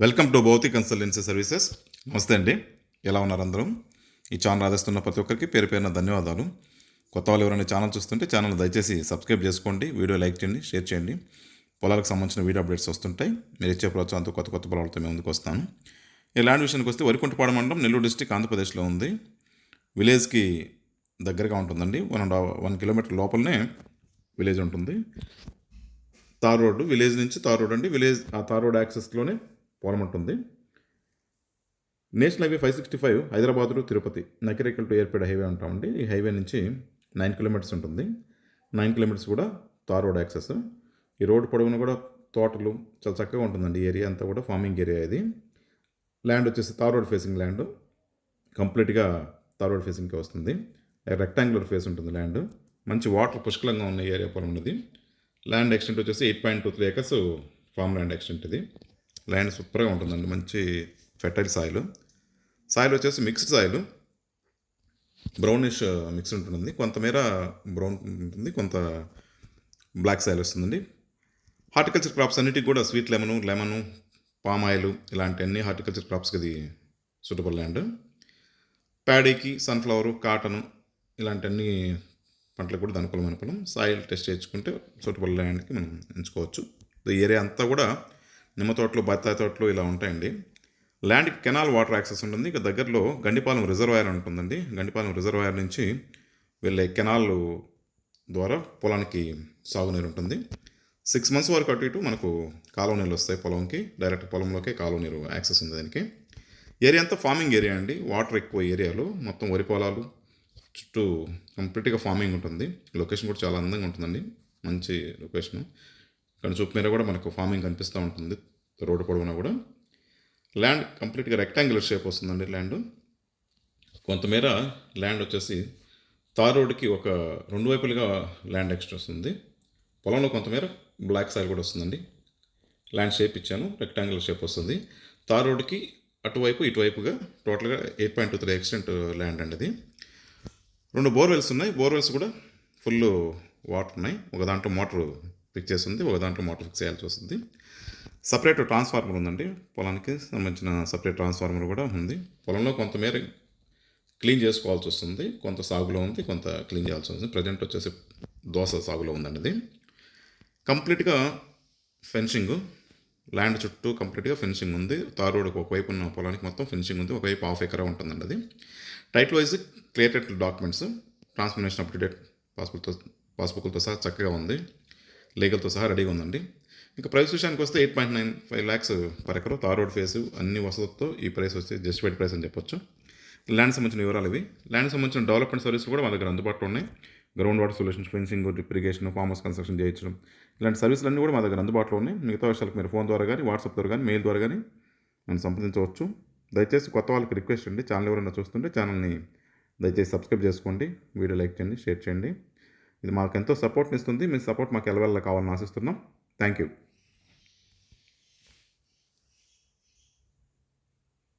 Welcome to Bhautik consultancy services. నమస్తే అండి, ఎలా ఉన్నారు అందరూ? ఈ ఛానల్ ఆదరిస్తున్న ప్రతి ఒక్కరికి పేరు పేరున ధన్యవాదాలు. కొత్త వాళ్ళు ఎవరైనా ఛానల్ చూస్తుంటే ఛానల్ దయచేసి సబ్స్క్రైబ్ చేసుకోండి, వీడియో లైక్ చేయండి, షేర్ చేయండి. పొలాలకు సంబంధించిన వీడియో అప్డేట్స్ వస్తుంటాయి. మీరు ఇచ్చే ప్రోత్సాహంతో కొత్త కొత్త పొలాలతో మేము ముందుకు వస్తాను. ఈ ల్యాండ్ విషయానికి వస్తే వరికుంటపాడు మండలం, నెల్లూరు డిస్టిక్, ఆంధ్రప్రదేశ్లో ఉంది. విలేజ్కి దగ్గరగా ఉంటుందండి. 1 కిలోమీటర్ లోపలనే విలేజ్ ఉంటుంది. తార్ రోడ్డు, విలేజ్ నుంచి తార్ రోడ్ అండి. విలేజ్ ఆ తార్ రోడ్ యాక్సెస్లోనే పొలం ఉంటుంది. National highway 565 Hyderabad to Tirupati, Nakrekal to Erpeta highway ఉంటామండి. ఈ హైవే నుంచి 9 కిలోమీటర్స్ ఉంటుంది. 9 కిలోమీటర్స్ కూడా తార్ రోడ్ యాక్సెస్. ఈ రోడ్డు పొడవున కూడా తోటలు చాలా చక్కగా ఉంటుందండి. ఈ ఏరియా అంతా కూడా ఫార్మింగ్ ఏరియా. ఇది ల్యాండ్ వచ్చేసి తార్ రోడ్ ఫేసింగ్ ల్యాండ్, కంప్లీట్గా తార్ రోడ్ ఫేసింగ్కి వస్తుంది. రెక్టాంగులర్ ఫేస్ ఉంటుంది ల్యాండ్. మంచి వాటర్ పుష్కలంగా ఉన్న ఏరియా పొలం ఉన్నది. ల్యాండ్ ఎక్స్టెంట్ వచ్చేసి 8.23 ఏకర్స్ ఫామ్ ల్యాండ్ ఎక్స్టెంట్. ఇది ల్యాండ్ సూపర్గా ఉంటుందండి. మంచి ఫెర్టైల్ సాయిల్. సాయిల్ వచ్చేసి మిక్స్డ్ సాయిల్, బ్రౌనిష్ మిక్స్ ఉంటుంది. కొంతమేర బ్రౌన్ ఉంటుంది, కొంత బ్లాక్ సాయిల్ వస్తుందండి. హార్టికల్చర్ క్రాప్స్ అన్నిటికి కూడా స్వీట్ లెమను, పామ్ ఆయిల్ ఇలాంటి అన్ని హార్టికల్చర్ క్రాప్స్కి ఇది సూటబుల్ ల్యాండ్. ప్యాడీకి, సన్ఫ్లవరు, కాటను ఇలాంటి అన్ని పంటలకు కూడా అనుకూలమైన పొలం. సాయిల్ టెస్ట్ చేయించుకుంటే సూటబుల్ ల్యాండ్కి మనం ఎంచుకోవచ్చు. ఈ ఏరియా అంతా కూడా నిమ్మ తోటలు, బత్తాయి తోటలు ఇలా ఉంటాయండి. ల్యాండ్కి కెనాల్ వాటర్ యాక్సెస్ ఉంటుంది. ఇక దగ్గరలో గండిపాలెం రిజర్వాయర్ ఉంటుందండి. గండిపాలెం రిజర్వాయర్ నుంచి వెళ్ళే కెనాల్ ద్వారా పొలానికి సాగునీరు ఉంటుంది. 6 months వరకు అటు ఇటు మనకు కాలువ నీళ్ళు వస్తాయి పొలంకి. డైరెక్ట్ పొలంలోకే కాలువ నీరు యాక్సెస్ ఉంది దానికి. ఏరియా అంతా ఫార్మింగ్ ఏరియా అండి. వాటర్ ఎక్కువ ఏరియాలో, మొత్తం వరి పొలాలు చుట్టూ కంప్లీట్గా ఫార్మింగ్ ఉంటుంది. లొకేషన్ కూడా చాలా అందంగా ఉంటుందండి, మంచి లొకేషను. ఇక్కడ చూపు మీద కూడా మనకు ఫార్మింగ్ కనిపిస్తూ ఉంటుంది. రోడ్డు పొడవునా కూడా ల్యాండ్ కంప్లీట్గా రెక్టాంగులర్ షేప్ వస్తుందండి. కొంతమేర ల్యాండ్ వచ్చేసి తార్ రోడ్డుకి ఒక 2 వైపులుగా ల్యాండ్ ఎక్స్ట్రా వస్తుంది. పొలంలో కొంతమేర బ్లాక్ సాయిల్ కూడా వస్తుందండి. ల్యాండ్ షేప్ ఇచ్చాను, రెక్టాంగులర్ షేప్ వస్తుంది. తార్ రోడ్డుకి అటువైపు ఇటువైపుగా టోటల్గా 8.23 ఎక్స్టెంట్ ల్యాండ్ అండి. అది 2 బోర్వెల్స్ ఉన్నాయి. బోర్వెల్స్ కూడా ఫుల్ వాటర్ ఉన్నాయి. ఒక దాంట్లో మోటార్ ఫిక్స్ చేస్తుంది, ఒక దాంట్లో మోటార్ ఫిక్స్ చేయాల్సి వస్తుంది. సపరేట్ ట్రాన్స్ఫార్మర్ ఉందండి. పొలానికి సంబంధించిన సపరేట్ ట్రాన్స్ఫార్మర్ కూడా ఉంది. పొలంలో కొంతమేర క్లీన్ చేసుకోవాల్సి వస్తుంది. కొంత సాగులో ఉంది, కొంత క్లీన్ చేయాల్సి వస్తుంది. ప్రజెంట్ వచ్చేసి దోస సాగులో ఉందండి. అది కంప్లీట్గా ఫెన్సింగ్, ల్యాండ్ చుట్టూ కంప్లీట్గా ఫెన్సింగ్ ఉంది. తార్ రోడ్డుకి ఒకవైపు ఉన్న పొలానికి మొత్తం ఫెన్సింగ్ ఉంది. ఒకవైపు 1/2 ఎకరా ఉంటుందండి. అది title wise clear title documents, ట్రాన్స్మినేషన్ అప్డేట్ పాస్బుక్లతో సహా చక్కగా ఉంది. లీగల్తో సహా రెడీగా ఉందండి. ఇంకా ప్రైస్ విషయానికి వస్తే 8.95 lakhs per acre. Tar road face అన్ని వసతులతో ఈ ప్రైస్ వచ్చి జస్టిఫైడ్ ప్రైస్ అని చెప్పొచ్చు. ల్యాండ్ సంబంధించిన వివరాలు ఇవి. ల్యాండ్ సంబంధించిన డెవలప్మెంట్ సర్వీస్ కూడా మా దగ్గర అందుబాటులో ఉన్నాయి. Ground water solutions, fencing, drip irrigation, farm house construction చేయించడం, ఇలాంటి సర్వీసులన్నీ కూడా మా దగ్గర అందుబాటులో ఉన్నాయి. మిగతా విషయాలకు మీరు ఫోన్ ద్వారా కానీ, వాట్సాప్ ద్వారా కానీ, మెయిల్ ద్వారా కానీ నన్ను సంప్రదించవచ్చు. దయచేసి కొత్త వాళ్ళకి రిక్వెస్ట్ అండి, ఛానల్ ఎవరైనా చూస్తుంటే ఛానల్ని దయచేసి సబ్స్క్రైబ్ చేసుకోండి, వీడియో లైక్ చేయండి, షేర్ చేయండి. ఇది మాకు ఎంతో సపోర్ట్ని ఇస్తుంది. మీ సపోర్ట్ మాకు ఎలవెల్లా కావాలని ఆశిస్తున్నాం. Thank you.